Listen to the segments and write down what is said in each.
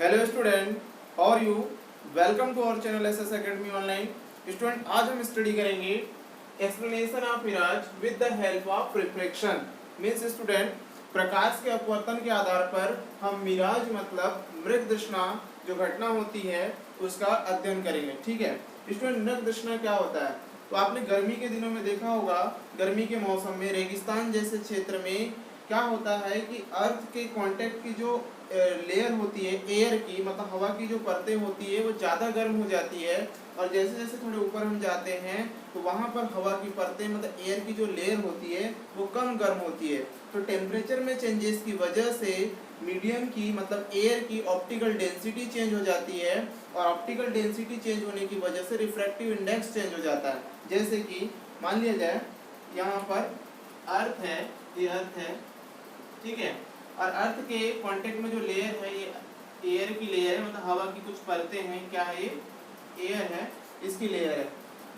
Hello student, how are you? Welcome to our channel SS academy online. Student, आज हम study करेंगे explanation of mirage with the help of refraction. Means student, प्रकाश के अपवर्तन के आधार पर हम मिराज मतलब मृगतृष्णा जो घटना होती है उसका अध्ययन करेंगे। ठीक है स्टूडेंट, मृगतृष्णा क्या होता है? तो आपने गर्मी के दिनों में देखा होगा, गर्मी के मौसम में रेगिस्तान जैसे क्षेत्र में क्या होता है कि अर्थ के कांटेक्ट की जो लेयर होती है एयर की, मतलब हवा की जो परतें होती है वो ज़्यादा गर्म हो जाती है, और जैसे जैसे थोड़े ऊपर हम जाते हैं तो वहाँ पर हवा की परतें मतलब एयर की जो लेयर होती है वो कम गर्म होती है। तो टेम्परेचर में चेंजेस की वजह से मीडियम की मतलब एयर की ऑप्टिकल डेंसिटी चेंज हो जाती है, और ऑप्टिकल डेंसिटी चेंज होने की वजह से रिफ्रैक्टिव इंडेक्स चेंज हो जाता है। जैसे कि मान लिया जाए यहाँ पर अर्थ है, ये अर्थ है, ठीक है, और अर्थ के कांटेक्ट में जो लेयर है ये एयर की लेयर है, मतलब हवा की कुछ परतें हैं। क्या है ये? एयर है, इसकी लेयर है।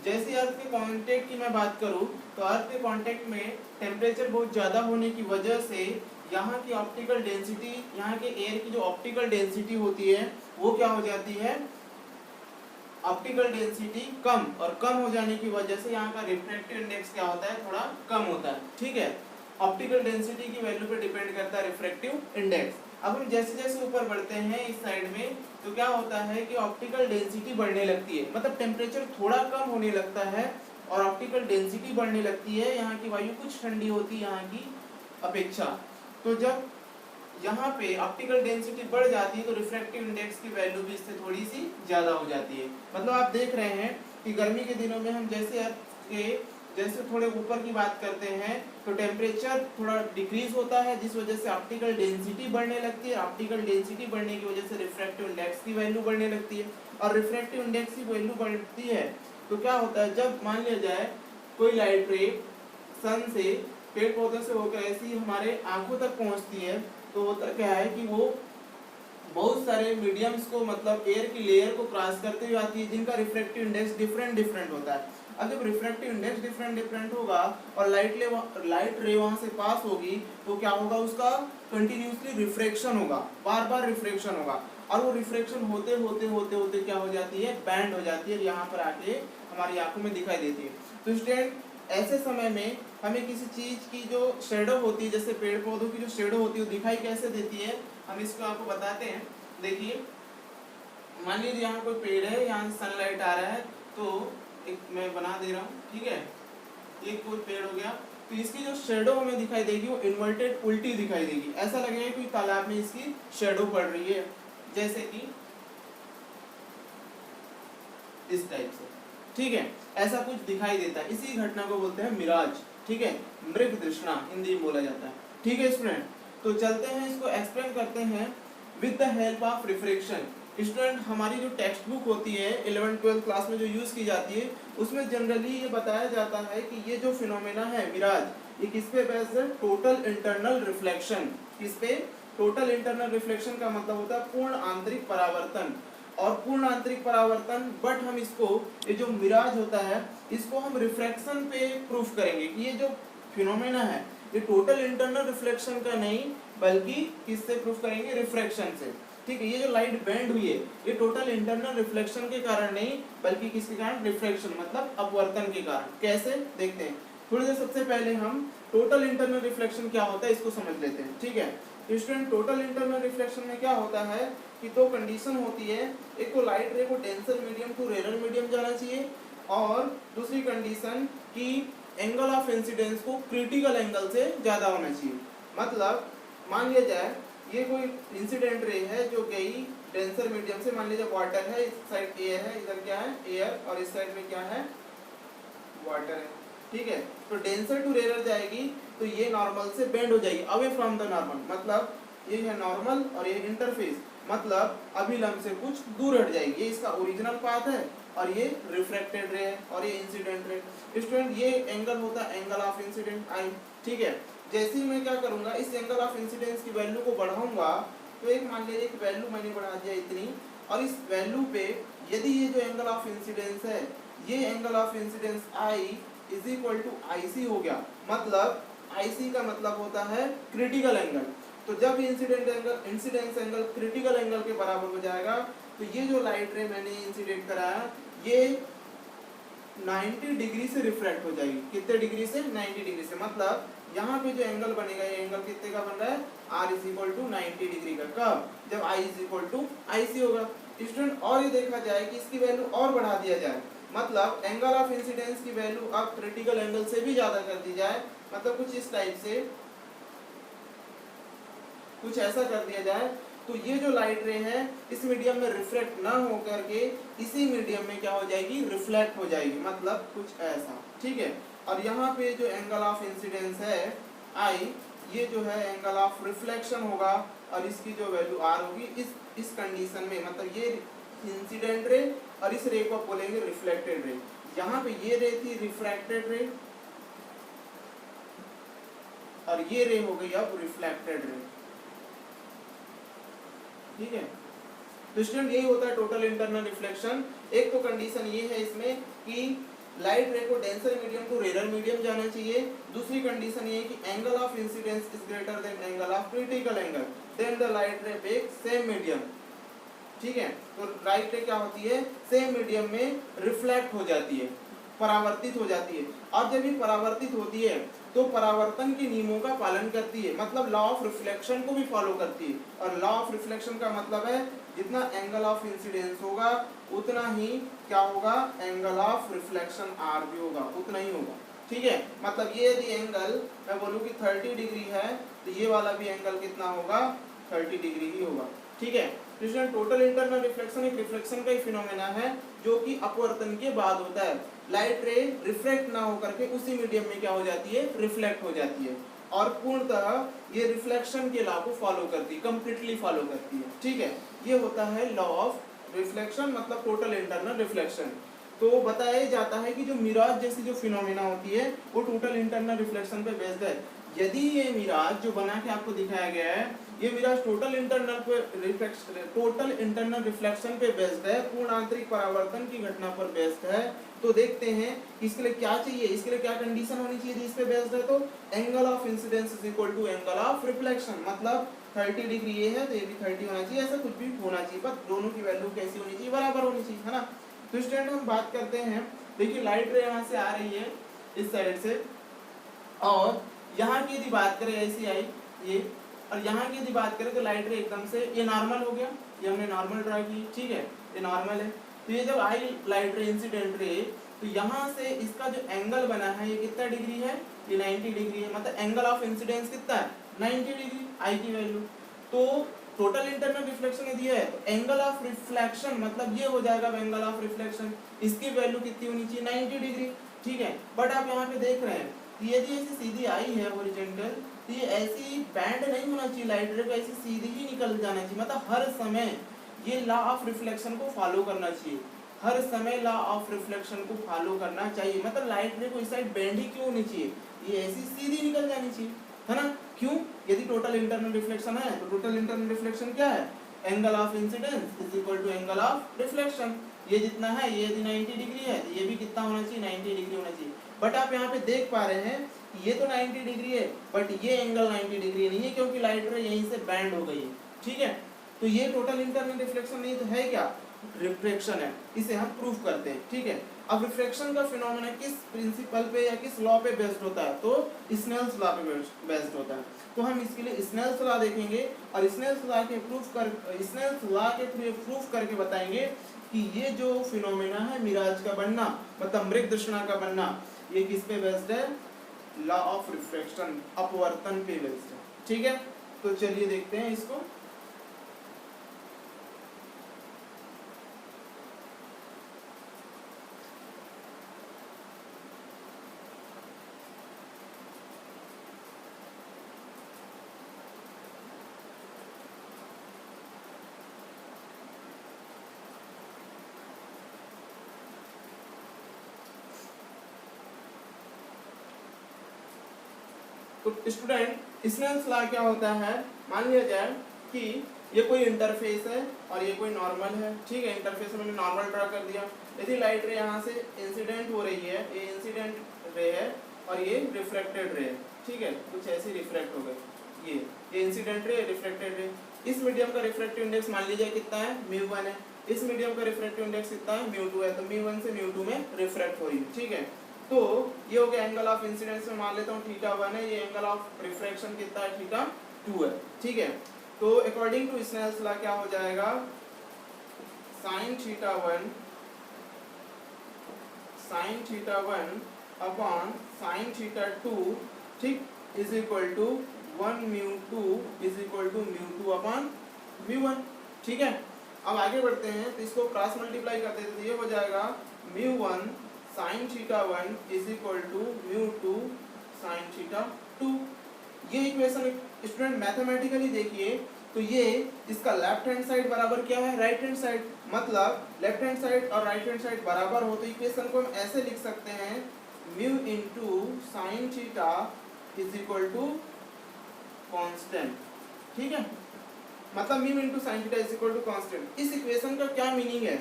जैसे अर्थ के कांटेक्ट की मैं बात करूं तो अर्थ के कांटेक्ट में टेम्परेचर बहुत ज़्यादा होने की वजह से यहाँ की ऑप्टिकल डेंसिटी, यहाँ के एयर की जो ऑप्टिकल डेंसिटी होती है वो क्या हो जाती है? ऑप्टिकल डेंसिटी कम, और कम हो जाने की वजह से यहाँ का रिफ्रैक्टिव इंडेक्स क्या होता है? थोड़ा कम होता है। ठीक है, ऑप्टिकल डेंसिटी की वैल्यू पे डिपेंड करता है रिफ्रैक्टिव इंडेक्स। अब हम जैसे जैसे ऊपर बढ़ते हैं इस साइड में तो क्या होता है कि ऑप्टिकल डेंसिटी बढ़ने लगती है, मतलब टेम्परेचर थोड़ा कम होने लगता है और ऑप्टिकल डेंसिटी बढ़ने लगती है। यहाँ की वायु कुछ ठंडी होती है यहाँ की अपेक्षा। तो जब यहाँ पे ऑप्टिकल डेंसिटी बढ़ जाती है तो रिफ्रैक्टिव इंडेक्स की वैल्यू भी इससे थोड़ी सी ज़्यादा हो जाती है। मतलब आप देख रहे हैं कि गर्मी के दिनों में हम जैसे थोड़े ऊपर की बात करते हैं तो टेम्परेचर थोड़ा डिक्रीज होता है, जिस वजह से ऑप्टिकल डेंसिटी बढ़ने लगती है। ऑप्टिकल डेंसिटी बढ़ने की वजह से रिफ्रैक्टिव इंडेक्स की वैल्यू बढ़ने लगती है, और रिफ्रैक्टिव इंडेक्स की वैल्यू बढ़ती है तो क्या होता है, जब मान लिया जाए कोई लाइट रे सन से पेड़ पौधों से होकर ऐसी हमारे आंखों तक पहुंचती है तो होता क्या है कि वो बहुत सारे मीडियम्स को मतलब एयर की लेयर को क्रॉस करते हुए आती है, जिनका रिफ्रैक्टिव इंडेक्स डिफरेंट डिफरेंट होता है। अब जब रिफ्रैक्टिव इंडेक्स डिफरेंट डिफरेंट होगा और लाइट रे वहां से पास होगी तो क्या होगा? उसका कंटिन्यूसली रिफ्रैक्शन होगा, बार बार रिफ्रैक्शन होगा, और वो रिफ्रैक्शन होते होते होते होते क्या हो जाती है? बैंड हो जाती है, और यहाँ पर आके हमारी आंखों में दिखाई देती है। तो स्टूडेंट, ऐसे समय में हमें किसी चीज की जो शेडो होती है, जैसे पेड़ पौधों की जो शेडो होती है वो दिखाई कैसे देती है, हम इसको आपको बताते हैं। देखिए, मान लीजिए यहाँ कोई पेड़ है, यहाँ से सनलाइट आ रहा है तो एक मैं बना दे रहा हूँ, ठीक है, ये कोई पेड़ हो गया तो इसकी जो शेडो हमें दिखाई देगी वो इन्वर्टेड उल्टी दिखाई देगी। ऐसा लगेगा कि तालाब में इसकी शेडो पड़ रही है, जैसे कि इस टाइप से। ठीक है, ऐसा कुछ दिखाई देता है, इसी घटना को बोलते हैं मिराज। ठीक है, मृगतृष्णा हिंदी में बोला जाता है। ठीक है स्टूडेंट, तो चलते हैं इसको एक्सप्लेन करते हैं with the help of refraction. Student, हमारी जो टेक्स्ट बुक होती है 11th-12th क्लास में जो यूज की जाती है उसमें जनरली ये बताया जाता है कि ये जो फिनोमेना है मिराज, ये किस पे बेस्ड है? Total internal reflection. किस पे? टोटल इंटरनल रिफ्लेक्शन का मतलब होता है पूर्ण आंतरिक परावर्तन, और पूर्ण आंतरिक परावर्तन। बट हम इसको, ये जो मिराज होता है इसको हम रिफ्रैक्शन पे प्रूफ करेंगे कि ये जो फिनोमेना है ये टोटल इंटरनल रिफ्लेक्शन का नहीं बल्कि किससे प्रूफ करेंगे? रिफ्रैक्शन से। ठीक है, ये जो लाइट बेंड हुई है ये टोटल इंटरनल रिफ्लेक्शन के कारण नहीं बल्कि किसके कारण? रिफ्रैक्शन मतलब अपवर्तन के कारण। कैसे? देखते हैं थोड़ी देर। सबसे पहले हम टोटल इंटरनल रिफ्लेक्शन क्या होता है इसको समझ लेते हैं। ठीक है, स्टूडेंट, टोटल इंटरनल रिफ्लेक्शन में क्या होता है कि दो कंडीशन होती है। एक तो लाइट रे को denser medium to rarer medium जाना चाहिए, और दूसरी कंडीशन कि एंगल ऑफ इंसिडेंस को क्रिटिकल एंगल से ज़्यादा होना चाहिए। मतलब मान लिया जाए ये कोई इंसिडेंट रे है जो गई डेंसर मीडियम से, मान लीजिए वाटर है, इस साइड एयर है, इधर क्या है? एयर, और इस साइड में क्या है? वाटर है। ठीक है, तो डेंसर टू रेयर जाएगी तो ये नॉर्मल से बेंड हो जाएगी, अवे फ्रॉम द नॉर्मल। मतलब ये है नॉर्मल और ये इंटरफेस, मतलब अभिलंब से कुछ दूर हट जाएगी। ये इसका ओरिजिनल पाथ है और ये रिफ्रैक्टेड रे है और ये इंसिडेंट रे। स्टूडेंट, ये एंगल होता है एंगल ऑफ इंसिडेंट आई। ठीक है, जैसे ही मैं क्या करूंगा इस एंगल ऑफ इंसिडेंस की वैल्यू को बढ़ाऊंगा तो एक मान लीजिए एक वैल्यू मैंने बढ़ा दिया इतनी, और इस वैल्यू पे यदि ये जो एंगल ऑफ इंसिडेंस है ये angle of incidence i is equal to i c हो गया। मतलब आई सी का मतलब होता है क्रिटिकल एंगल, तो जब इंसिडेंस एंगल क्रिटिकल एंगल के बराबर हो जाएगा तो ये जो लाइट रे मैंने इंसिडेंट कराया ये 90 डिग्री से रिफ्रैक्ट हो जाएगी। कितने डिग्री से? 90 डिग्री से। मतलब यहाँ पे जो एंगल बनेगा ये एंगल कितने का बन रहा है? R is equal to 90 degree का। कब? जब I is equal to IC होगा। स्टूडेंट और ये देखा जाए कि इसकी वैल्यू और बढ़ा दिया जाए, मतलब एंगल ऑफ इंसिडेंस की वैल्यू अब क्रिटिकल एंगल से भी ज्यादा कर दी जाए, मतलब कुछ इस टाइप से, कुछ ऐसा कर दिया जाए तो ये जो लाइट रे है इस मीडियम में रिफ्लेक्ट ना हो करके इसी मीडियम में क्या हो जाएगी? रिफ्लेक्ट हो जाएगी, मतलब कुछ ऐसा। ठीक है। और यहाँ पे जो एंगल ऑफ इंसिडेंस है I, ये जो है एंगल ऑफ रिफ्लेक्शन होगा और इसकी जो वैल्यू R होगी इस कंडीशन में, मतलब ये इंसिडेंट रे और इस रे को बोलेंगे रिफ्लेक्टेड रे। यहाँ पे ये रे थी रिफ्रैक्टेड रे और ये रे हो गई अब रिफ्लेक्टेड रे। ठीक है। तो स्टूडेंट यही होता है टोटल इंटरनल रिफ्लेक्शन। एक तो कंडीशन ये है इसमें कि लाइट रे को denser medium to rarer medium जाना चाहिए। दूसरी कंडीशन ये है कि angle of incidence is greater than angle of critical angle, then the light ray make same medium. ठीक है। तो लाइट रे क्या होती है? सेम मीडियम में रिफ्लेक्ट हो जाती है, परावर्तित हो जाती है। और जब ये परावर्तित होती है तो परावर्तन के नियमों का पालन करती है, मतलब लॉ ऑफ रिफ्लेक्शन को भी फॉलो करती है। और लॉ ऑफ रिफ्लेक्शन का मतलब है जितना एंगल ऑफ इंसिडेंस होगा उतना ही क्या होगा? एंगल ऑफ रिफ्लेक्शन आर भी होगा, उतना ही होगा। ठीक है। मतलब ये यदि एंगल मैं बोलूँ कि 30 डिग्री है तो ये वाला भी एंगल कितना होगा? 30 डिग्री ही होगा। ठीक है। टोटल इंटरनल रिफ्लेक्शन एक रिफ्लेक्शन का ही फिनोमेना है जो कि अपवर्तन के बाद होता है। लाइट रे रिफ्लेक्ट ना होकर के उसी मीडियम में क्या हो जाती है? रिफ्लेक्ट हो जाती है और पूर्णतः ये रिफ्लेक्शन के लॉ को फॉलो करती है, कंप्लीटली फॉलो करती है। ठीक है। ये होता है लॉ ऑफ रिफ्लेक्शन, मतलब टोटल इंटरनल रिफ्लेक्शन। तो बताया जाता है कि जो मिराज जैसी जो फिनोमेना होती है वो टोटल इंटरनल रिफ्लेक्शन पे बेस्ड है। यदि ये मिराज जो बना के आपको दिखाया गया है ये मिराज टोटल इंटरनल रिफ्लेक्शन पे बेस्ड है, पूर्ण आंतरिक परावर्तन की घटना पर बेस्ड है, तो देखते हैं इसके लिए क्या चाहिए, इसके लिए क्या कंडीशन होनी चाहिए इस पे बेस्ड है। तो angle of incidence is equal to angle of reflection, मतलब 30 डिग्री ये है तो ये भी 30 होना चाहिए, ऐसा कुछ भी होना चाहिए, पर दोनों की वैल्यू कैसी होनी चाहिए? बराबर होनी चाहिए, है ना। तो स्टूडेंट हम बात करते हैं, देखिए लाइट रे यहाँ से आ रही है इस साइड से और यहाँ की यदि बात करें ऐसी आई ये, और यहाँ की यदि बात करें तो लाइट रे एकदम से ये नॉर्मल हो गया, ये हमने नॉर्मल ड्रा की। ठीक है। ये नॉर्मल है। तो ये जब आई लाइट रे इंसिडेंट रे तो यहाँ से इसका जो एंगल बना है ये कितना डिग्री है? ये 90 डिग्री है, मतलब एंगल ऑफ इंसिडेंस कितना है? 90 डिग्री आई की वैल्यू। तो टोटल इंटरनल रिफ्लेक्शन यदि है तो एंगल ऑफ रिफ्लेक्शन मतलब ये हो जाएगा एंगल ऑफ रिफ्लेक्शन, इसकी वैल्यू कितनी होनी चाहिए? 90 डिग्री। ठीक है। बट आप यहाँ पे देख रहे हैं कि यदि ऐसी सीधी आई है हॉरिजॉन्टल तो ये ऐसी बैंड नहीं होना चाहिए, लाइट रे को ऐसी सीधी ही निकल जाना चाहिए, मतलब हर समय ये लॉ ऑफ रिफ्लेक्शन को फॉलो करना चाहिए, हर समय लॉ ऑफ रिफ्लेक्शन को फॉलो करना चाहिए। मतलब लाइट रे को इस साइड बैंड ही क्यों होनी चाहिए? ये ऐसी सीधी निकल जानी चाहिए, है ना। क्यों? यदि टोटल इंटरनल रिफ्लेक्शन है तो टोटल इंटरनल रिफ्लेक्शन क्या है? Angle of incidence is equal to angle of reflection. ये जितना है ये यदि 90 डिग्री है तो ये भी कितना होना चाहिए? 90 डिग्री होना चाहिए। बट आप यहाँ पे देख पा रहे हैं ये तो 90 डिग्री है बट ये एंगल 90 डिग्री नहीं है क्योंकि लाइट रे यहीं से बैंड हो गई है। ठीक है। तो ये टोटल इंटरनल रिफ्लेक्शन नहीं तो है क्या? रिफ्लेक्शन है। इसे हम प्रूव करते हैं। ठीक है। अब रिफ्लेक्शन का फिनोमेना किस प्रिंसिपल पे या किस लॉ पे बेस्ड होता है? तो स्नेल्स लॉ पे बेस्ड होता है। तो हम इसके लिए स्नेल्स लॉ देखेंगे और स्नेल्स लॉ के थ्रू प्रूफ करके बताएंगे कि ये जो फिनोमेना है मिराज का बनना मतलब मृगतृष्णा का बनना ये किस पे बेस्ड है? लॉ ऑफ रिफ्लेक्शन, अपवर्तन पे बेस्ड है। ठीक है। तो चलिए देखते हैं इसको। तो स्टूडेंट स्नेल्स लॉ क्या होता है? मान लिया जाए कि ये कोई इंटरफेस है और ये कोई नॉर्मल है। ठीक है। इंटरफेस में मैंने नॉर्मल ड्रा कर दिया। यदि लाइट रे यहाँ से इंसिडेंट हो रही है, ये इंसिडेंट रे है और ये रिफ्लेक्टेड रे है। ठीक है। कुछ ऐसी रिफ्लेक्ट हो गई। ये इंसिडेंट रे, रिफ्लेक्टेड रे। इस मीडियम का रिफ्रैक्टिव इंडेक्स मान लीजिए कितना है, μ1 है। इस मीडियम का रिफ्रैक्टिव इंडेक्स कितना है, μ2 है। तो μ1 से μ2 में रिफ्रैक्ट हो रही है, ठीक है। तो ये हो गया एंगल ऑफ इंसिडेंस में मान लेता हूँ θ1 है, ये एंगल ऑफ रिफ्रैक्शन कितना है, θ2 है, ठीक है। तो अकॉर्डिंग टू स्नेल्स लॉ क्या हो जाएगा, sin θ1 अपॉन sin θ2, ठीक, is equal to 1 μ2 is equal to μ2 upon μ1, ठीक है। अब आगे बढ़ते हैं, तो इसको क्रॉस मल्टीप्लाई करते हैं, तो ये हो जाएगा μ1 sin θ1 is equal to μ2 sin θ2। ये इक्वेशन स्टूडेंट मैथमेटिकली देखिए तो ये इसका लेफ्ट हैंड साइड बराबर क्या है, राइट हैंड साइड, मतलब लेफ्ट हैंड साइड और राइट हैंड साइड बराबर हो तो इक्वेशन को हम ऐसे लिख सकते हैं μ into sine theta is equal to constant, ठीक है। मतलब μ into sine theta is equal to constant. इस इक्वेशन का क्या मीनिंग है,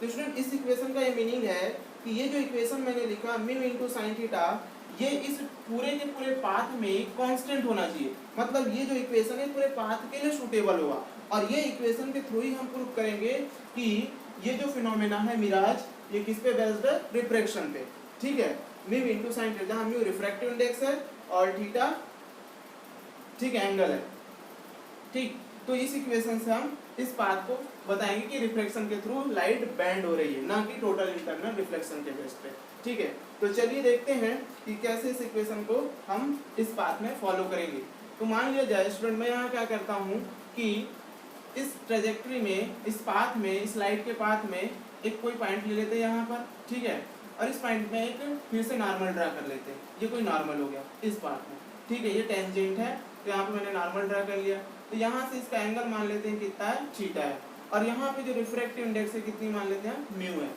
तो स्टूडेंट इस इक्वेशन का ये मीनिंग है कि ये जो इक्वेशन मैंने लिखा μ इंटू साइन थीटा, ये इस पूरे के पूरे पाथ में कांस्टेंट होना चाहिए। मतलब ये जो इक्वेशन है पूरे पाथ के लिए सूटेबल होगा, और ये इक्वेशन के थ्रू ही हम प्रूव करेंगे कि ये जो फिनोमेना है मिराज, ये किस पे बेस्ड है, रिफ्रैक्शन पे, ठीक है। μ इंटू साइन थीटा, जहाँ μ रिफ्रैक्टिव इंडेक्स है और थीटा, ठीक है, एंगल है, ठीक। तो इस इक्वेशन से हम इस पाथ को बताएंगे कि रिफ्लेक्शन के थ्रू लाइट बैंड हो रही है, ना कि टोटल इंटरनल रिफ्लेक्शन के बेस पे, ठीक है। तो चलिए देखते हैं कि कैसे इस इक्वेशन को हम इस पाथ में फॉलो करेंगे। तो मान लिया जाए स्टूडेंट, मैं यहाँ क्या करता हूँ कि इस ट्रेजेक्ट्री में, इस पाथ में, इस लाइट के पाथ में एक कोई पॉइंट ले लेते हैं यहाँ पर, ठीक है, और इस पॉइंट में एक फिर से नॉर्मल ड्रा कर लेते हैं। ये कोई नॉर्मल हो गया इस पाथ में, ठीक है, ये टेंजेंट है, तो यहाँ पे मैंने नॉर्मल ड्रा कर लिया। तो यहाँ से इसका एंगल मान लेते हैं कितना है, थीटा है, और यहाँ पे जो रिफ्रैक्टिव इंडेक्स है कितनी मान लेते हैं, म्यू है।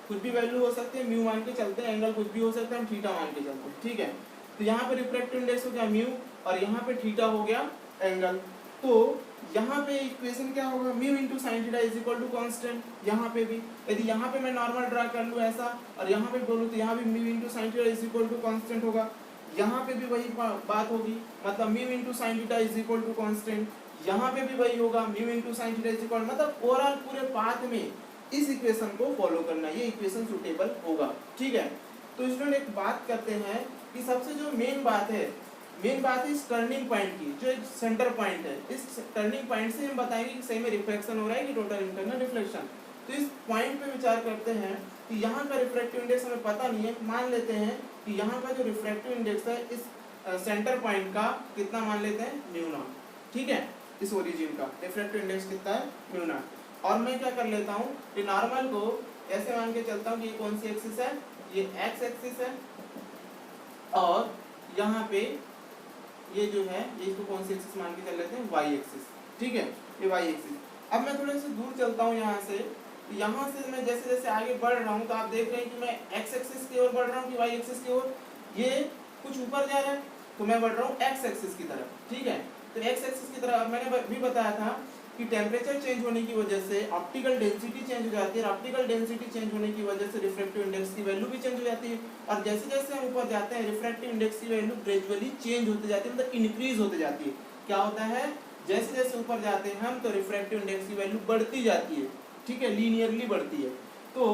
कुछ भी वैल्यू हो सकती है, म्यू मान के चलते हैं, एंगल कुछ भी हो सकता है, हम थीटा मान के चलते हैं, ठीक है। तो यहाँ पे रिफ्रैक्टिव इंडेक्स हो गया म्यू, और यहाँ पे थीटा हो गया एंगल। तो यहाँ पे इक्वेशन क्या होगा, mu into sine theta is equal to constant. यहाँ पे भी यदि यहाँ पे मैं नॉर्मल ड्रा कर लूँ ऐसा, और यहाँ पे बोलूँ तो यहाँ भी mu into sine theta is equal to constant होगा। यहाँ पे भी वही बात होगी, मतलब mu into sine theta is equal to constant. यहाँ पे भी वही होगा, mu into sine theta is equal, मतलब ओवरऑल पूरे पाथ में इस इक्वेशन को फॉलो करना, ये इक्वेशन सुटेबल होगा, ठीक है। तो स्टूडेंट एक बात करते हैं कि सबसे जो मेन बात है इस टर्निंग पॉइंट की, जो एक सेंटर पॉइंट है, इस टर्निंग पॉइंट से हम बताएंगे कि सही में रिफ्लेक्शन हो रहा है कि टोटल इंटरनल रिफ्लेक्शन। तो इस पॉइंट पे विचार करते हैं कि यहाँ का रिफ्रैक्टिव इंडेक्स हमें पता नहीं है, मान लेते हैं कि यहाँ का जो रिफ्रैक्टिव इंडेक्स है इस सेंटर पॉइंट का कितना मान लेते हैं, म्यू नॉट, ठीक है। इस ओरिजिन का रिफ्रैक्टिव इंडेक्स कितना है, म्यू नॉट। और मैं क्या कर लेता हूँ कि नॉर्मल को ऐसे मान के चलता हूँ कि ये कौन सी एक्सिस है, ये एक्स एक्सिस है, और यहाँ पे ये जो है ये इसको कौन सी एक्सिस मान के चल लेते हैं, वाई एक्सिस, ठीक है, ये वाई एक्सिस। अब मैं थोड़े से दूर चलता हूँ यहाँ से, तो यहाँ से मैं जैसे जैसे आगे बढ़ रहा हूँ तो आप देख रहे हैं कि मैं एक्स एक्सिस की ओर बढ़ रहा हूँ कि वाई एक्सिस की ओर, ये कुछ ऊपर जा रहा है, तो मैं बढ़ रहा हूँ एक्स एक्सिस की तरफ, ठीक है। तो एक्स एक्सिस की तरफ मैंने भी बताया था कि टेम्परेचर चेंज होने की वजह से ऑप्टिकल डेंसिटी चेंज हो जाती है, और ऑप्टिकल डेंसिटी चेंज होने की वजह से रिफ्रैक्टिव इंडेक्स की वैल्यू भी चेंज हो जाती है। और जैसे जैसे हम ऊपर जाते हैं रिफ्रैक्टिव इंडेक्स की वैल्यू ग्रेजुअली चेंज होती जाती है, मतलब इंक्रीज होती जाती है। क्या होता है, जैसे जैसे ऊपर जाते हैं हम तो रिफ्रैक्टिव इंडेक्स की वैल्यू बढ़ती जाती है, ठीक है, लीनियरली बढ़ती है। तो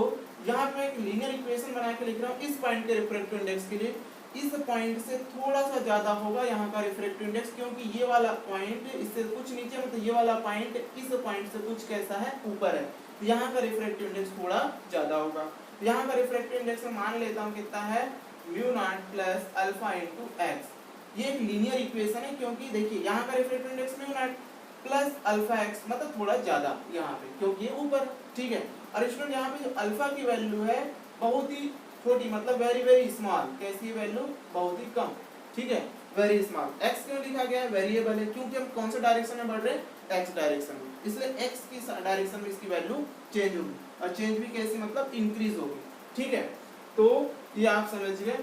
यहाँ पे एक लीनियर इक्वेशन बना के लिख रहा हूँ इस पॉइंट के रिफ्रैक्टिव इंडेक्स के लिए, इस पॉइंट से थोड़ा सा ज्यादा होगा यहाँ का रिफ्रैक्टिव इंडेक्स, क्योंकि ये वाला पॉइंट इससे कुछ नीचे, मतलब ये वाला पॉइंट इस पॉइंट से कुछ कैसा है, ऊपर है, तो यहाँ का रिफ्रैक्टिव इंडेक्स थोड़ा ज्यादा होगा। यहाँ का रिफ्रैक्टिव इंडेक्स मैं मान लेता हूँ कितना है, mu naught plus alpha into x. ये एक लीनियर इक्वेशन है, क्योंकि देखिए यहाँ का refractive index mu naught plus alpha x, मतलब थोड़ा ज्यादा यहाँ पे, क्योंकि ये ऊपर, ठीक है। और स्टूडेंट यहाँ पे जो अल्फा की वैल्यू है बहुत ही छोटी, मतलब वेरी वेरी स्मॉल, कैसी वैल्यू, बहुत ही कम, ठीक है, वेरी स्मॉल। एक्स क्यों लिखा गया है, वेरिएबल है, क्योंकि हम कौन से डायरेक्शन में बढ़ रहे हैं, एक्स डायरेक्शन में, इसलिए एक्स की डायरेक्शन में इसकी वैल्यू चेंज होगी, और चेंज भी कैसी, मतलब इंक्रीज होगी, ठीक है। तो ये आप समझ गए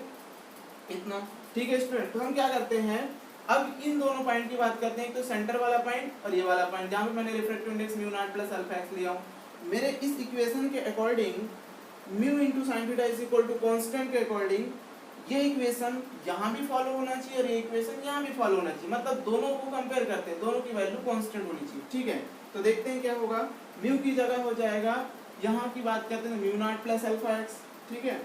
इतना, ठीक है स्टूडेंट। तो हम क्या करते हैं, अब इन दोनों पॉइंट की बात करते हैं, तो सेंटर वाला पॉइंट और ये वाला पॉइंट, जहाँ पे मैंने refractive index mu naught plus alpha x लिया हूँ, मेरे इस इक्वेशन के according mu into sine theta is equal to constant के अकॉर्डिंग ये इक्वेशन यहाँ भी फॉलो होना चाहिए और ये इक्वेशन यहाँ भी फॉलो होना चाहिए, मतलब दोनों को कंपेयर करते हैं, दोनों की वैल्यू कांस्टेंट होनी चाहिए। ठीक है, तो देखते हैं क्या होगा। म्यू की जगह हो जाएगा, यहाँ की बात करते हैं mu naught plus alpha x. ठीक है,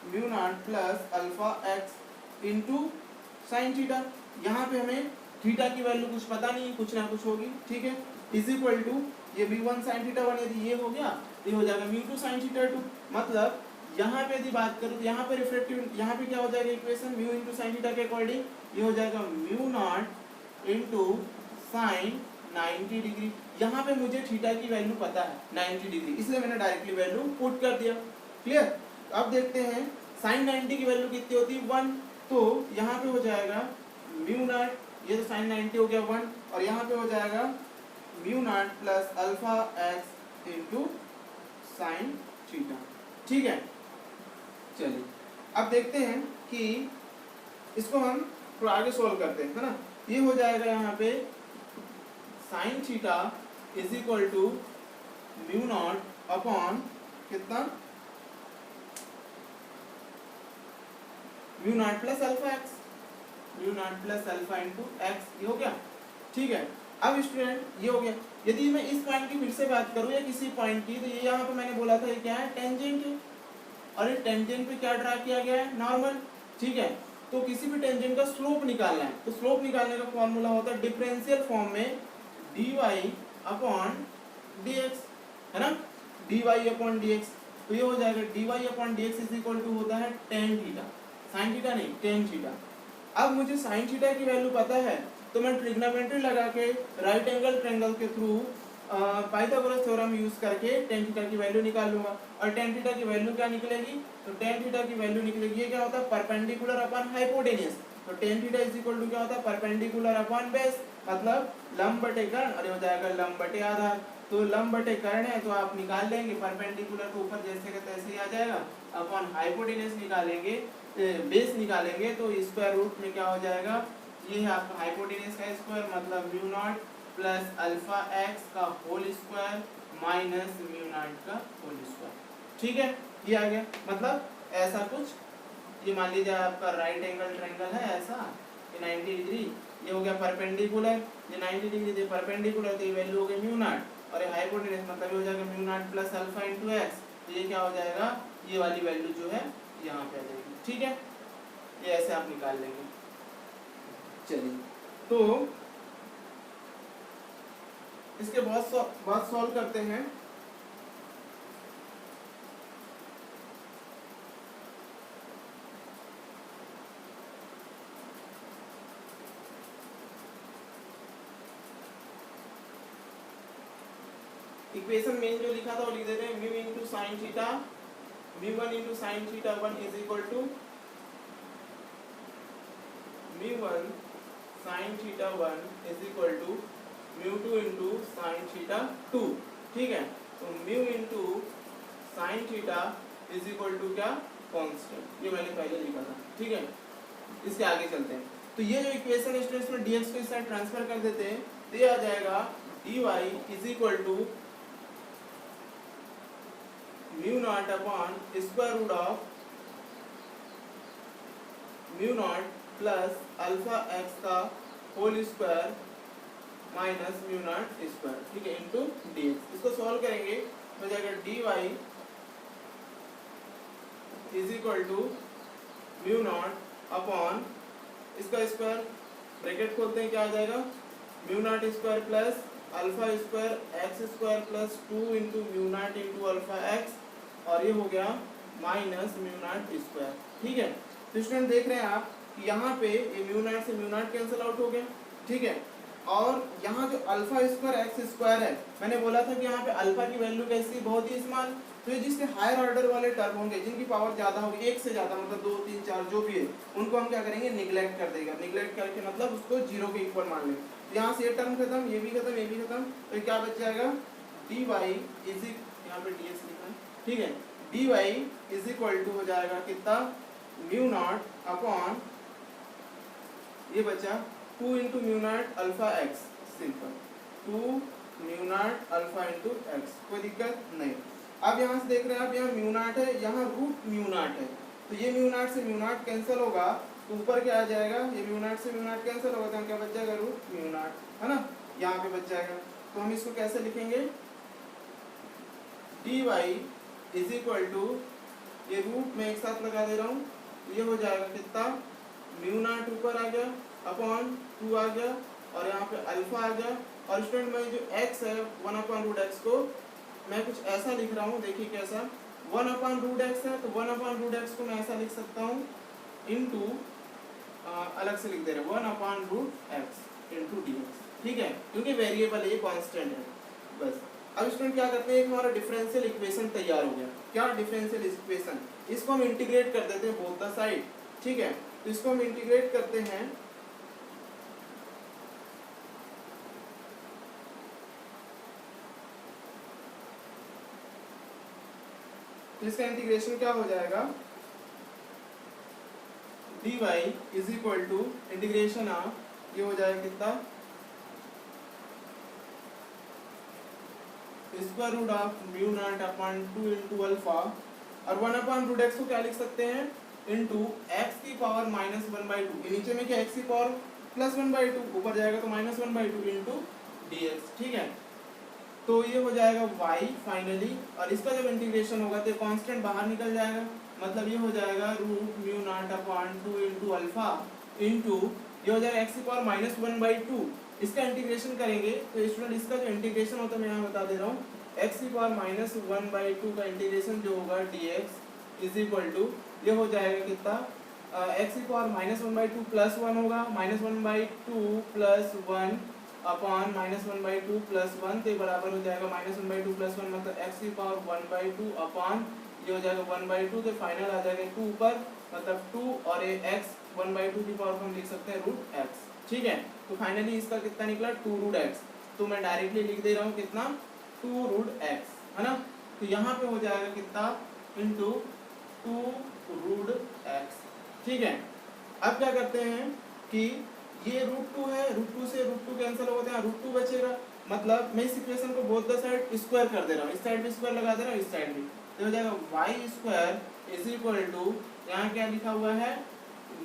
mu naught plus alpha x into sine theta. यहाँ पे हमें थीटा की वैल्यू कुछ पता नहीं, कुछ ना कुछ होगी। ठीक है, इज इक्वल टू ये v1 साइन थीटा 1 यदि ये हो गया, ये हो जाएगा म्यू टू साइन थीटा 2। मतलब यहाँ पे यदि बात करूँ तो यहाँ पे रिफ्लेक्टिव, यहाँ पे क्या हो जाएगा equation, mu into sine theta के अकॉर्डिंग ये हो जाएगा mu naught into sine 90 degree. यहाँ पे मुझे थीटा की वैल्यू पता है 90 डिग्री, इसलिए मैंने डायरेक्टली वैल्यू पुट कर दिया। क्लियर। अब देखते हैं साइन 90 की वैल्यू कितनी होती है 1, तो यहाँ पे हो जाएगा म्यू नॉट, ये तो साइन 90 हो गया 1, और यहाँ पे हो जाएगा mu naught plus alpha x into sine theta. ठीक है, चलिए अब देखते हैं कि इसको हम थोड़ा आगे सोल्व करते हैं, है ना। ये हो जाएगा यहाँ पे sine theta is equal to mu naught upon कितना, mu naught plus alpha x, mu naught plus alpha into x, ये हो गया। ठीक है, अब स्टूडेंट ये हो गया। यदि मैं इस पॉइंट की फिर से बात करूं या किसी पॉइंट की, तो ये यहाँ पे मैंने बोला था ये क्या है, टेंजेंट है, और ये टेंजेंट पे क्या ड्रा किया गया है, नॉर्मल। ठीक है, तो किसी भी टेंजेंट का स्लोप निकालना है, तो स्लोप निकालने का फॉर्मूला होता है डिफरेंशियल फॉर्म में dy अपॉन dx, है ना, dy अपॉन dx। तो ये हो जाएगा dy upon dx is equal to होता है टेन थीटा, साइन थीटा नहीं, टेन थीटा। अब मुझे साइन थीटा की वैल्यू पता है, तो मैं ट्रिग्नोमेट्री लगा के राइट एंगल ट्रायंगल के थ्रू पाइथागोरस थ्योरम यूज करके टेन थीटा की वैल्यू निकाल लूंगा। और टेन थीटा की वैल्यू क्या निकलेगी, तो टेन थीटा की वैल्यू निकलेगी, ये क्या होता है, परपेंडिकुलर अपॉन हाइपोटेन्यूज। तो tan theta is equal to क्या होता है, परपेंडिकुलर अपॉन बेस, मतलब लंब बटे कर्ण, और ये हो जाएगा लंब बटे आधार। तो लंब बटे कर्ण है तो आप निकाल लेंगे, परपेंडिकुलर को ऊपर जैसे का तैसे ही आ जाएगा, अपॉन हाइपोटेन्यूज निकालेंगे, बेस निकालेंगे, तो स्क्वायर रूट में क्या हो जाएगा, ये है आपका हाइपोटेन्यूज का स्क्वायर, मतलब mu naught plus alpha x का whole square minus mu naught का होल स्क्वायर। ठीक है, ये आ गया। मतलब ऐसा कुछ, ये मान लीजिए आपका राइट एंगल ट्रायंगल है ऐसा, ये 90 डिग्री, ये हो गया परपेंडिकुलर, ये 90 डिग्री ये परपेंडिकुलर, तो ये वैल्यू हो गई म्यू नॉट, और ये हाइपोटेन्यूज मतलब ये हो जाएगा mu naught plus alpha into x. तो ये क्या हो जाएगा, ये वाली वैल्यू जो है यहाँ पे आ जाएगी। ठीक है, ये ऐसे आप निकाल लेंगे। चलिए, तो इसके बाद सॉल्व करते हैं। इक्वेशन मेन जो लिखा था वो लिख देते हैं, mu into sine theta, mu one into sine theta one is equal to mu one sine theta one is equal to mu two into sine theta two. ठीक है, तो mu into sine theta is equal to क्या, constant, ये मैंने पहले लिखा था। ठीक है, इसके आगे चलते हैं। तो ये जो इक्वेशन है स्टूडेंट्स में dx को इस साइड ट्रांसफर कर देते हैं, तो ये आ जाएगा dy is equal to mu naught upon square root of mu naught plus alpha x का whole square minus mu naught square. ठीक है, इंटू dx। इसको सॉल्व करेंगे, हो जाएगा dy is equal to mu naught upon इसका square, bracket खोलते हैं, क्या आ जाएगा, mu naught square plus alpha square x square plus 2 into mu naught into alpha x, और ये हो गया माइनस म्यू नॉट स्क्वायर। ठीक है, तो स्टूडेंट देख रहे हैं आप कि यहाँ पे ये म्यू नॉट से म्यू नॉट कैंसिल आउट हो गया। ठीक है, और यहाँ जो अल्फा स्क्वायर एक्स स्क्वायर है, मैंने बोला था कि यहाँ पे अल्फा की वैल्यू कैसी, बहुत ही स्मॉल। तो ये जिसके हायर ऑर्डर वाले टर्म होंगे, जिनकी पावर ज्यादा होगी, एक से ज्यादा, मतलब 2 3 4 जो भी है, उनको हम क्या करेंगे, निगलेक्ट कर देगा। निगलेक्ट करके मतलब उसको जीरो के इक्वल मान लेंगे। तो यहाँ से ये टर्म खत्म, ये भी खत्म, ये भी खत्म, तो क्या बच जाएगा, dy इज, यहाँ पे dx लिखा है। ठीक है, dy इज इक्वल टू हो जाएगा कितना, म्यू नॉट अपॉन ये बचा 2 into mu not alpha x, simple 2 mu naught alpha into x, कोई दिक्कत नहीं। अब यहाँ से देख रहे हैं आप, यहाँ म्यू नॉट है, यहाँ रूट म्यू नॉट है, तो ये म्यू नॉट से म्यू नॉट कैंसिल होगा, तो ऊपर क्या आ जाएगा, ये म्यू नॉट से म्यू नॉट कैंसिल होगा, तो यहाँ क्या बच जाएगा, रूट म्यू नॉट, है ना, यहाँ पे बच जाएगा। तो हम इसको कैसे लिखेंगे, dy इज इक्वल टू, ये रूट में एक साथ लगा दे रहा हूँ, ये हो जाएगा कितना, म्यू नॉट ऊपर आ गया अपॉन 2 आ गया, और यहाँ पे अल्फा आ गया। और स्टूडेंट में जो x है 1/√x को मैं कुछ ऐसा लिख रहा हूँ, देखिए कैसा, 1/√x है, तो 1/√x को मैं ऐसा लिख सकता हूँ इनटू, अलग से लिख दे रहे हैं 1/√x इनटू dx, ठीक है, क्योंकि वेरिएबल ये कांस्टेंट है बस। अब स्टूडेंट क्या करते हैं, एक हमारा डिफरेंशियल इक्वेशन तैयार हो गया। क्या डिफरेंशियल इक्वेशन, इसको हम इंटीग्रेट कर देते हैं बोथ द साइड, ठीक है। तो इसको हम इंटीग्रेट करते हैं, तो इसका इंटीग्रेशन क्या हो जाएगा, dy is equal to integration of, ये हो जाएगा कितना, square root of mu naught upon 2 into alpha, और 1/√x को क्या लिख सकते हैं, इंटू एक्स की पावर -1/2, नीचे में क्या x की पावर +1/2, ऊपर जाएगा तो -1/2 इंटू dx, ठीक है। तो ये हो जाएगा y फाइनली, और इसका जब इंटीग्रेशन होगा तो कांस्टेंट बाहर निकल जाएगा, मतलब ये हो जाएगा root mu naught upon 2 into alpha into, ये हो जाएगा x की पावर -1/2। इसका इंटीग्रेशन करेंगे तो स्टूडेंट इसका जो इंटीग्रेशन होता है मैं यहाँ बता दे रहा हूँ, x की पावर -1/2 का इंटीग्रेशन जो होगा dx इज इक्वल टू, ये हो जाएगा कितना, x की पावर -1/2 प्लस 1 होगा, -1/2 प्लस 1 अपॉन -1/2 प्लस 1, तो बराबर हो जाएगा -1/2 प्लस 1, मतलब x की पावर 1/2 अपॉन, ये हो जाएगा 1/2, तो फाइनल आ जाएगा 2 ऊपर, मतलब 2, और ये x 1/2 की पावर हम लिख सकते हैं √x, ठीक है। तो फाइनली इसका कितना निकला, 2√x, तो मैं डायरेक्टली लिख दे रहा हूँ कितना, 2√x, है ना। तो यहाँ पे हो जाएगा कितना, इंटू 2√x, ठीक है। अब क्या करते हैं कि ये √2 है, √2 से √2 कैंसिल होते हैं, √2 बचेगा, मतलब मैं इस इक्वेशन को बोथ द साइड स्क्वायर कर दे रहा हूँ, इस साइड भी स्क्वायर लगा दे रहा हूँ, इस साइड भी, तो हो जाएगा y² इज इक्वल टू, यहाँ क्या लिखा हुआ है,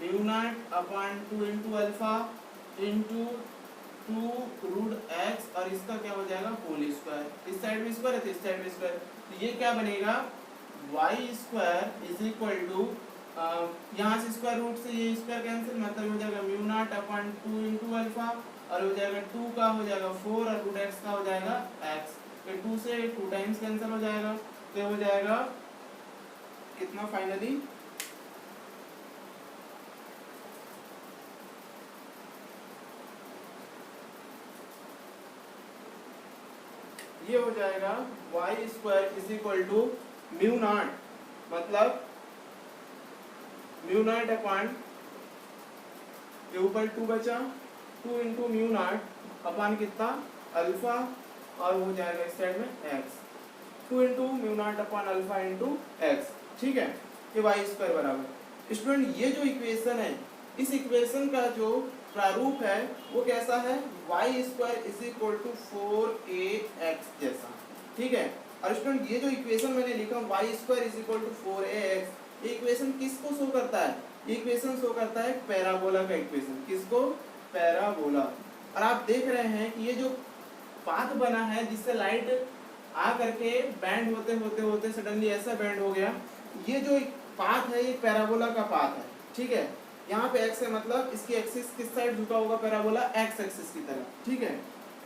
mu naught upon 2 into alpha into 2√x, और इसका क्या हो जाएगा होल स्क्वायर, इस साइड भी स्क्वायर है तो इस साइड भी स्क्वायर, तो ये क्या बनेगा, y² इज इक्वल टू, यहाँ से स्क्वायर रूट से ये स्क्वायर कैंसिल, मतलब हो जाएगा mu naught upon 2 into alpha, और हो जाएगा 2 का हो जाएगा 4, और √x का हो जाएगा x, तो 2 से 2 टाइम्स कैंसिल हो जाएगा, तो हो जाएगा कितना फाइनली, ये हो जाएगा y² is equal to mu naught, मतलब म्यू नॉट अपॉन, ये ऊपर 2 बचा, 2 इंटू म्यू नॉट अपॉन कितना, अल्फा, और हो जाएगा इस साइड में x, 2 into mu naught upon alpha into x, ठीक है। ये y² बराबर, स्टूडेंट ये जो इक्वेशन है, इस इक्वेशन का जो प्रारूप है वो कैसा है, y² is equal to 4ax जैसा, ठीक है। और स्टूडेंट ये जो इक्वेशन मैंने लिखा y² is equal to 4ax, ये इक्वेशन किसको शो करता है, ये इक्वेशन शो करता है पैराबोला का इक्वेशन, किसको, पैराबोला। और आप देख रहे हैं कि ये जो पाथ बना है जिससे लाइट आ करके बैंड होते होते होते सडनली ऐसा बैंड हो गया, ये जो पाथ है ये पैराबोला का पाथ है, ठीक है। यहाँ पे x है, मतलब इसकी एक्सिस किस साइड झुका होगा, पैराबोला x एक्सिस की तरफ, ठीक है।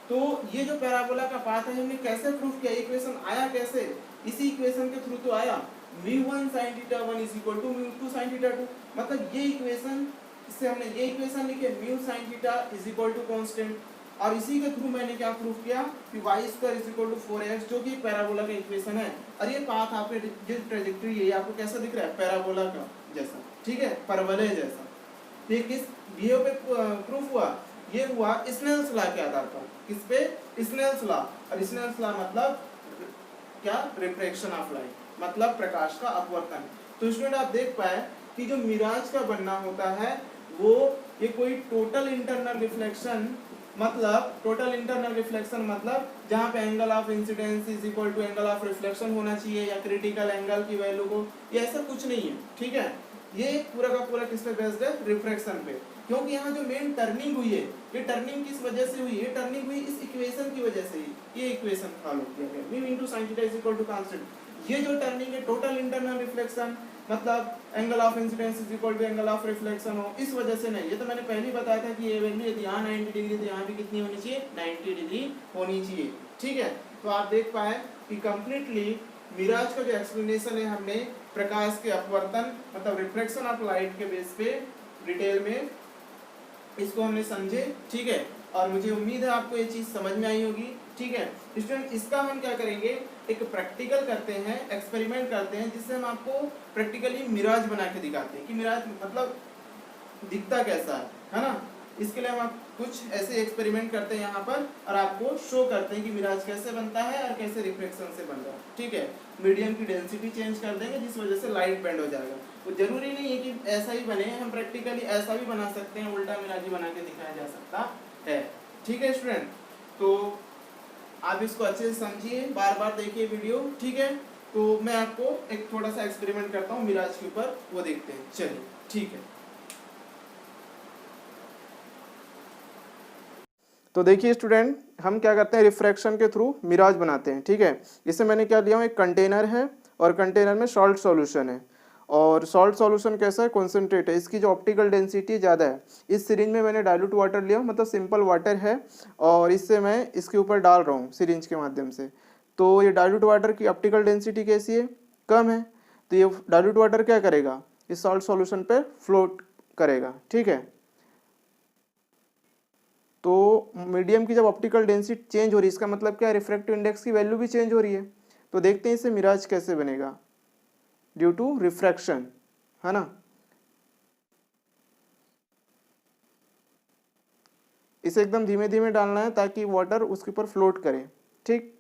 तो ये जो पैराबोला का पाथ है हमने कैसे प्रूफ किया, इक्वेशन आया कैसे, इसी इक्वेशन के थ्रू तो आया, μ1 sin θ1 is equal to μ2 sin θ2, मतलब ये इक्वेशन, इससे हमने ये इक्वेशन लिखे μ sin θ is equal to constant, और इसी के थ्रू मैंने क्या प्रूफ किया कि y² is equal to 4x, जो कि पैराबोला का इक्वेशन है। और ये पाथ आपके जो ट्रेजेक्टरी है आपको कैसा दिख रहा है, पैराबोला का जैसा, ठीक है, परवलय जैसा। ये किस वीडियो पे प्रूफ हुआ, ये हुआ स्नेल्स लॉ के आधार पर, किस पे, स्नेल्स लॉ, और स्नेल्स लॉ मतलब क्या, रिफ्रैक्शन ऑफ लाइट, मतलब प्रकाश का अपवर्तन। तो स्टूडेंट आप देख पाए कि जो मिराज का बनना होता है वो ये कोई टोटल इंटरनल रिफ्लेक्शन मतलब टोटल इंटरनल रिफ्लेक्शन मतलब जहाँ पे angle of incidence is equal to angle of reflection होना चाहिए या क्रिटिकल एंगल की वैल्यू को, ये ऐसा कुछ नहीं है, ठीक है। ये पूरा का पूरा किस पे बेस्ड है, रिफ्रैक्शन पे। क्योंकि यहाँ जो मेन टर्निंग हुई है, ये टर्निंग किस वजह से हुई है, टर्निंग हुई इस इक्वेशन की वजह से ही। ये इक्वेशन फॉलो किया गया, v into sin theta is equal to constant। ये जो टर्निंग है टोटल इंटरनल रिफ्लेक्शन मतलब angle of incidence is equal to angle of reflection हो, इस वजह से नहीं। ये तो मैंने पहले ही बताया था कि ये वैल्यू यदि यहाँ 90 डिग्री तो यहाँ भी कितनी होनी चाहिए, 90 डिग्री होनी चाहिए, ठीक है। तो आप देख पाए कि कंप्लीटली मिराज का जो एक्सप्लेनेशन है हमने प्रकाश के अपवर्तन मतलब रिफ्लेक्शन ऑफ लाइट के बेस पे डिटेल में इसको हमने समझे, ठीक है। और मुझे उम्मीद है आपको ये चीज समझ में आई होगी, ठीक है। स्टूडेंट इसका हम क्या करेंगे, एक प्रैक्टिकल करते हैं, एक्सपेरिमेंट करते हैं, जिससे हम आपको प्रैक्टिकली मिराज बना के दिखाते हैं कि मिराज मतलब दिखता कैसा है ना। इसके लिए हम कुछ ऐसे एक्सपेरिमेंट करते हैं यहाँ पर और आपको शो करते हैं कि मिराज कैसे बनता है और कैसे रिफ्लेक्शन से बन रहा है, ठीक है। मीडियम की डेंसिटी चेंज कर देंगे जिस वजह से लाइट बेंड हो जाएगा। वो जरूरी नहीं है कि ऐसा ही बने, हम प्रैक्टिकली ऐसा भी बना सकते हैं, उल्टा मिराज बना के दिखाया जा सकता है, ठीक है स्टूडेंट। तो आप इसको अच्छे से समझिए, बार बार देखिए वीडियो, ठीक है। तो मैं आपको एक थोड़ा सा एक्सपेरिमेंट करता हूँ मिराज के ऊपर, वो देखते हैं, चलिए ठीक है। तो देखिए स्टूडेंट, हम क्या करते हैं, रिफ्रैक्शन के थ्रू मिराज बनाते हैं, ठीक है। इससे मैंने क्या लिया हूँ, एक कंटेनर है और कंटेनर में सॉल्ट सॉल्यूशन है। और सॉल्ट सॉल्यूशन कैसा है, कॉन्सेंट्रेट है, इसकी जो ऑप्टिकल डेंसिटी ज़्यादा है। इस सिरिंज में मैंने डाइल्यूट वाटर लिया हूँ, मतलब सिंपल वाटर है, और इससे मैं इसके ऊपर डाल रहा हूँ सिरिंज के माध्यम से। तो ये डाइल्यूट वाटर की ऑप्टिकल डेंसिटी कैसी है, कम है। तो ये डाइल्यूट वाटर क्या करेगा, इस सॉल्ट सॉल्यूशन पर फ्लोट करेगा, ठीक है। तो मीडियम की जब ऑप्टिकल डेंसिटी चेंज हो रही है, इसका मतलब क्या है, रिफ्रैक्टिव इंडेक्स की वैल्यू भी चेंज हो रही है। तो देखते हैं इससे मिराज कैसे बनेगा ड्यू टू रिफ्रैक्शन, है ना। इसे एकदम धीमे धीमे डालना है ताकि वाटर उसके ऊपर फ्लोट करे, ठीक।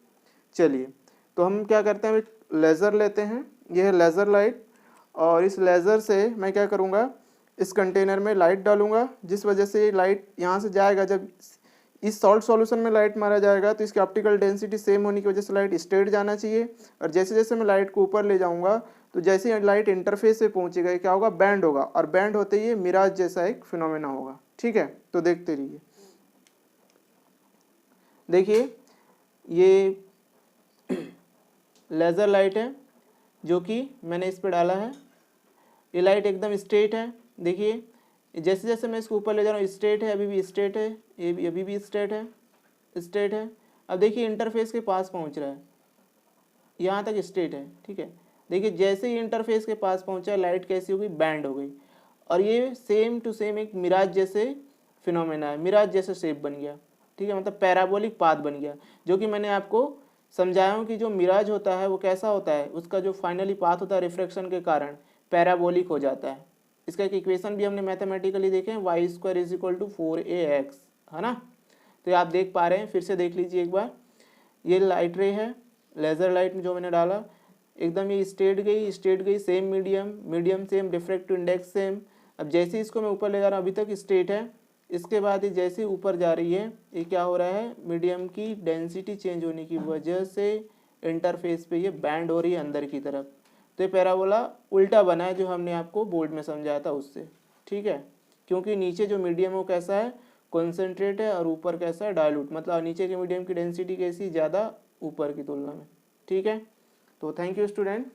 चलिए, तो हम क्या करते हैं, एक लेज़र लेते हैं, यह है लेज़र लाइट। और इस लेज़र से मैं क्या करूँगा, इस कंटेनर में लाइट डालूंगा, जिस वजह से ये लाइट यहाँ से जाएगा। जब इस सॉल्ट सॉल्यूशन में लाइट मारा जाएगा तो इसकी ऑप्टिकल डेंसिटी सेम होने की वजह से लाइट स्ट्रेट जाना चाहिए। और जैसे जैसे मैं लाइट को ऊपर ले जाऊंगा तो जैसे ही लाइट इंटरफेस से पहुंचेगा क्या होगा, बैंड होगा, और बैंड होते ही मिराज जैसा एक फिनोमेना होगा, ठीक है। तो देखते रहिए, देखिए ये लेज़र लाइट है जो कि मैंने इस पर डाला है। ये लाइट एकदम स्ट्रेट है, देखिए जैसे जैसे मैं इसको ऊपर ले जा रहा हूँ स्ट्रेट है, अभी भी स्ट्रेट है, ये भी अभी भी स्ट्रेट है, स्ट्रेट है। अब देखिए इंटरफेस के पास पहुँच रहा है, यहाँ तक स्ट्रेट है, ठीक है। देखिए जैसे ही इंटरफेस के पास पहुँचा लाइट कैसी हो गई, बैंड हो गई। और ये सेम टू सेम एक मिराज जैसे फिनोमेना है, मिराज जैसा शेप बन गया, ठीक है, मतलब पैराबोलिक पाथ बन गया। जो कि मैंने आपको समझाया हूँ कि जो मिराज होता है वो कैसा होता है, उसका जो फाइनली पाथ होता है रिफ्रैक्शन के कारण पैराबोलिक हो जाता है। इसका एक इक्वेशन भी हमने मैथमेटिकली देखे हैं, y square is equal to 4ax, है ना। तो ये आप देख पा रहे हैं, फिर से देख लीजिए एक बार। ये लाइट रे है, लेज़र लाइट में जो मैंने डाला, एकदम ये स्ट्रेट गई, same medium same, diffractive index same. अब जैसे इसको मैं ऊपर ले जा रहा हूँ, अभी तक स्ट्रेट है, इसके बाद ये जैसे ऊपर जा रही है, ये क्या हो रहा है, मीडियम की डेंसिटी चेंज होने की वजह से इंटरफेस पे ये बैंड हो रही है अंदर की तरफ। तो ये पैराबोला उल्टा बना है जो हमने आपको बोर्ड में समझाया था उससे, ठीक है। क्योंकि नीचे जो मीडियम है वो कैसा है, कॉन्सेंट्रेट है, और ऊपर कैसा है, डायलूट, मतलब नीचे के मीडियम की डेंसिटी कैसी, ज़्यादा ऊपर की तुलना में, ठीक है। तो थैंक यू स्टूडेंट।